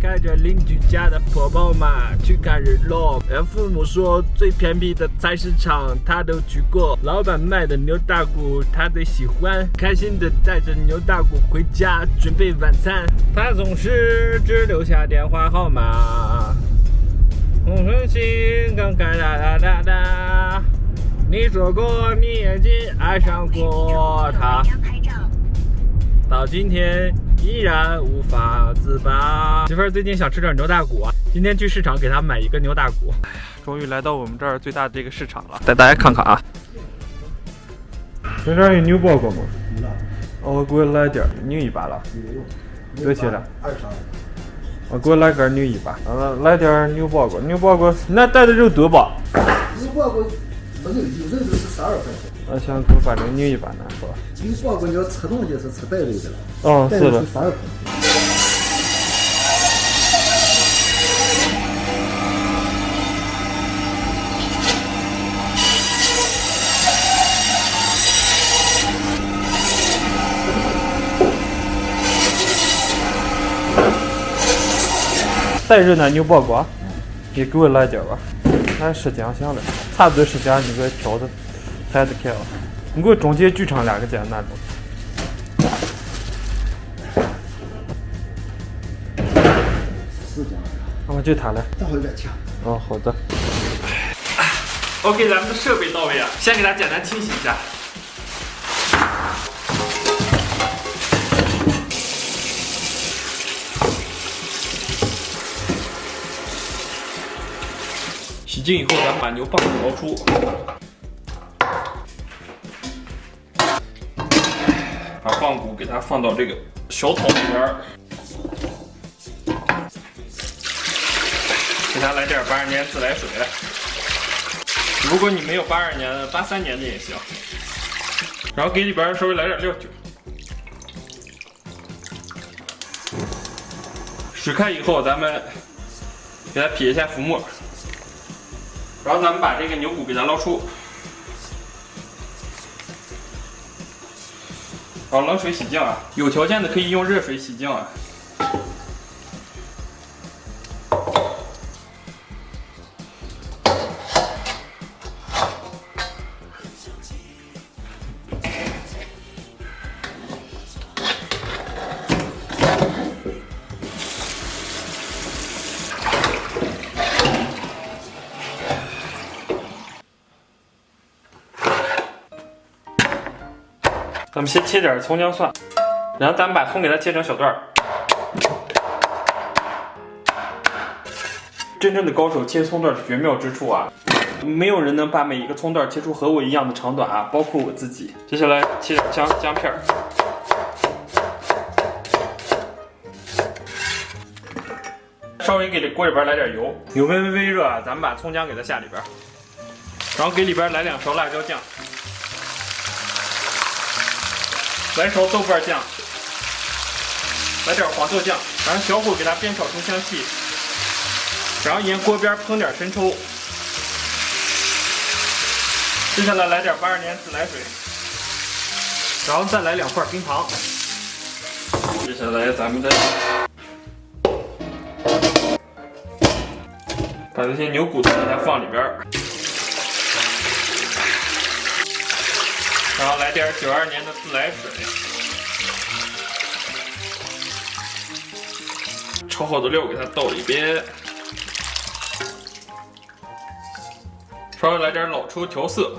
开着邻居家的破宝马去看日落。父母说最偏僻的菜市场他都去过，老板卖的牛大骨他最喜欢，开心的带着牛大骨回家准备晚餐。他总是只留下电话号码。红红心刚开哒哒哒哒，你说过你已经爱上过他，到今天依然无法自拔。媳妇儿最近想吃点牛大骨啊，今天去市场给她买一个牛大骨。终于来到我们这儿最大的这个市场了，带大家看看啊。这有牛包裹吗？哦，给我来点牛一把了。多少钱了？22。给我来根牛一把。来点牛包裹，牛包裹那带的肉多吧？牛包裹没有，有的都是12块钱。我想给我把这个牛一把拿出来。牛包裹你要吃东西是吃带肉的了。哦，是的。12块钱。带肉的牛包裹，也给我来点吧。还是这样想的，差不多是这样，你给我调的，还得开了。你给我中间锯成2个这样那种。是这样的。我就它了。待会儿再切。哦，好的。OK， 咱们的设备到位啊，先给它简单清洗一下。洗净以后，咱们把牛蒡子捞出，把蒡骨给它放到这个小桶里边，给它来点82年自来水。如果你没有82年的，83年的也行。然后给里边稍微来点料酒。水开以后，咱们给它撇一下浮沫。然后咱们把这个牛骨给它捞出，然后冷水洗净啊，有条件的可以用热水洗净啊。咱们先切点葱姜蒜，然后咱们把葱给它切成小段儿。真正的高手切葱段是绝妙之处啊！没有人能把每一个葱段切出和我一样的长短啊，包括我自己。接下来切点姜片儿，稍微给这锅里边来点油，油微热啊，咱们把葱姜给它下里边，然后给里边来2勺辣椒酱。来勺豆瓣酱，来点黄豆酱，然后小火给它煸炒出香气，然后沿锅边烹点生抽，接下来来点82年自来水，然后再来2块冰糖，接下来咱们再把这些牛骨头给它放里边，然后来点92年的自来水，炒好的料给它倒里边，稍微来点老抽调色，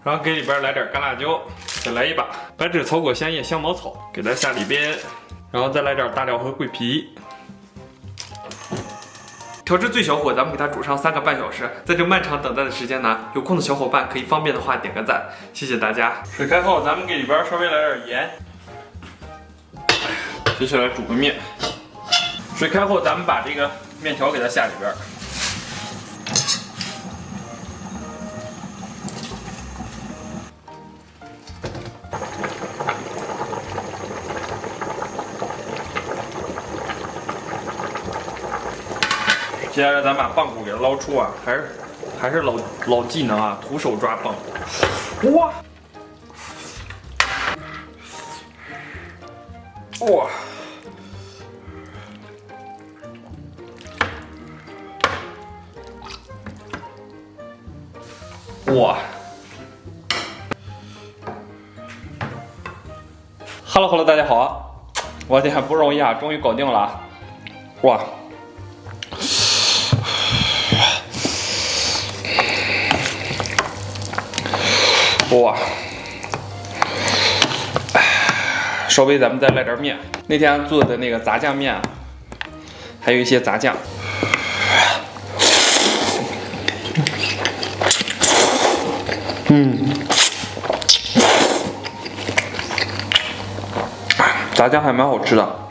然后给里边来点干辣椒，再来一把白芷草果香叶香茅草，给它下里边，然后再来点大料和桂皮。调至最小火，咱们给它煮上3个半小时。在这漫长等待的时间呢，有空的小伙伴可以方便的话点个赞，谢谢大家。水开后，咱们给里边稍微来点盐。接下来煮个面。水开后，咱们把这个面条给它下里边。接下来咱把蚌骨给它捞出啊，还是老技能啊，徒手抓蚌骨。哇！哇！哇！Hello， 大家好，我天不容易啊，终于搞定了，哇！哇！稍微咱们再来点面，那天做的那个杂酱面，还有一些杂酱。杂酱还蛮好吃的。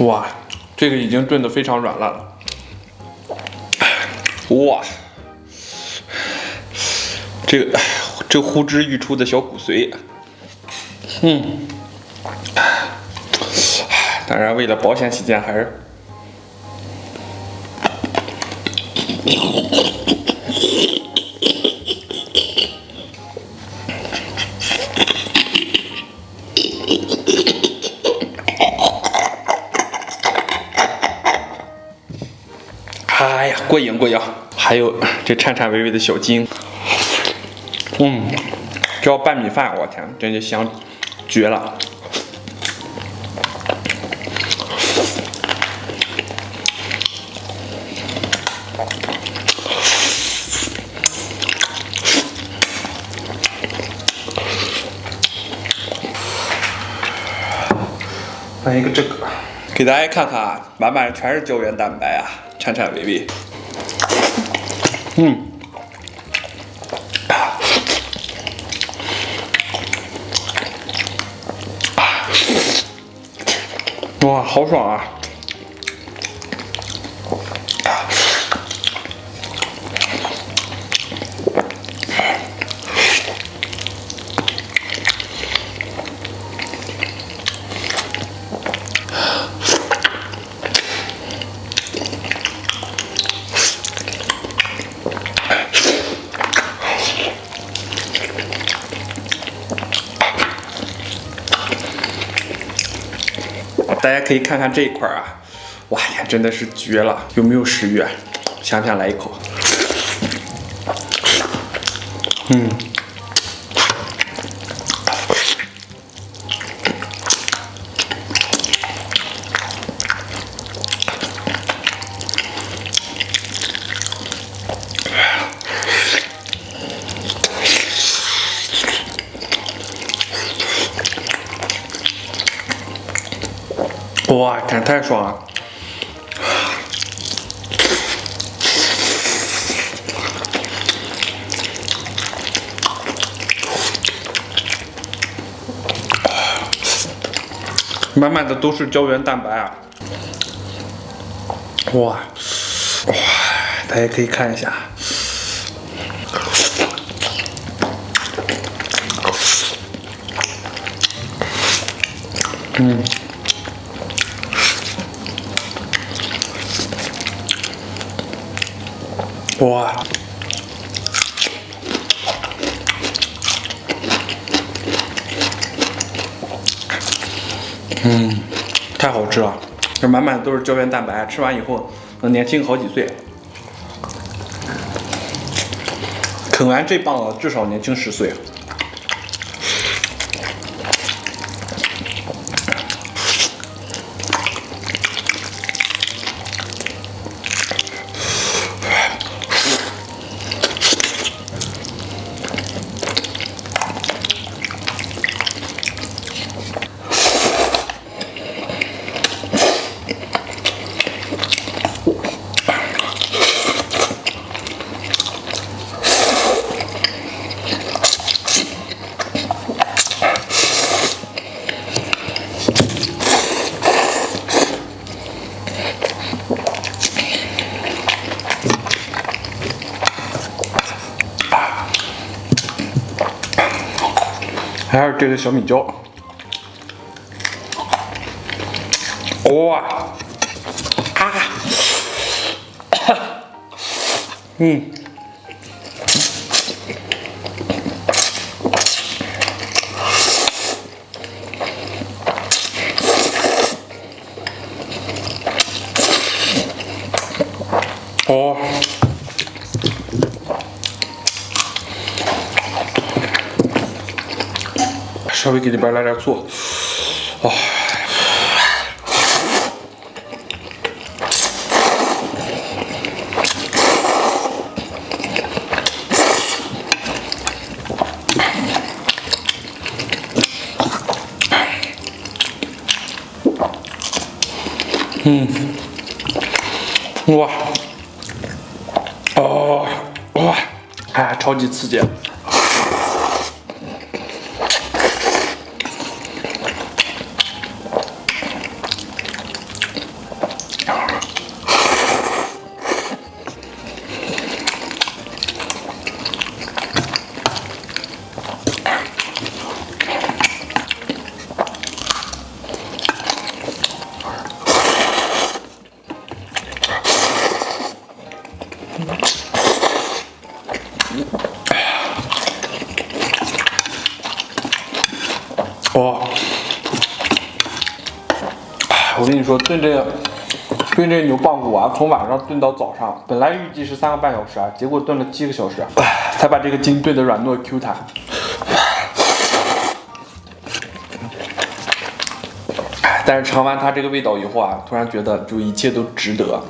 哇，这个已经炖得非常软烂了。哇，这呼之欲出的小骨髓，当然为了保险起见，还是哎呀，过瘾过瘾！还有这颤颤巍巍的小筋，这要拌米饭，我天，真的香绝了！来一个这个，给大家看看，满满全是胶原蛋白啊！颤颤巍巍，哇，好爽啊！大家可以看看这一块啊，哇呀，真的是绝了！有没有食欲？想不想来一口？哇，天，太爽了！满满的都是胶原蛋白啊！哇，大家可以看一下。哇，太好吃了！这满满都是胶原蛋白，吃完以后能年轻好几岁。啃完这棒子，至少年轻10岁。还有这个小米椒，哇，哦，稍微给里边来点醋，哦。哇，哦，哇，哎，超级刺激！哇！我跟你说，炖这个牛棒骨啊，从晚上炖到早上，本来预计是3个半小时啊，结果炖了7个小时，才把这个筋炖得软糯 Q 弹。但是尝完它这个味道以后啊，突然觉得就一切都值得。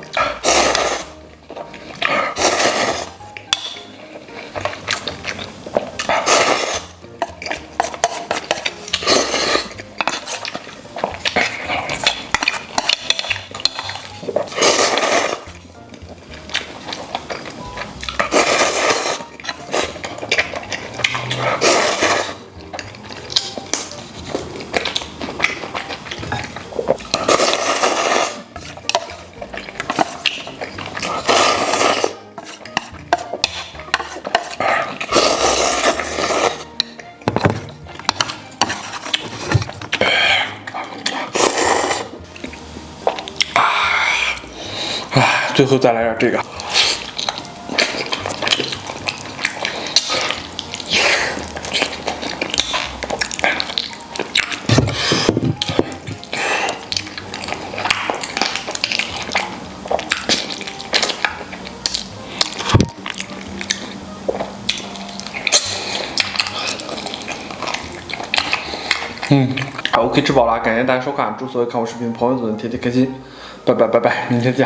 最后再来点这个，好，OK，吃饱了，感谢大家收看，祝所有看我视频的朋友都能天天开心，拜拜，明天见。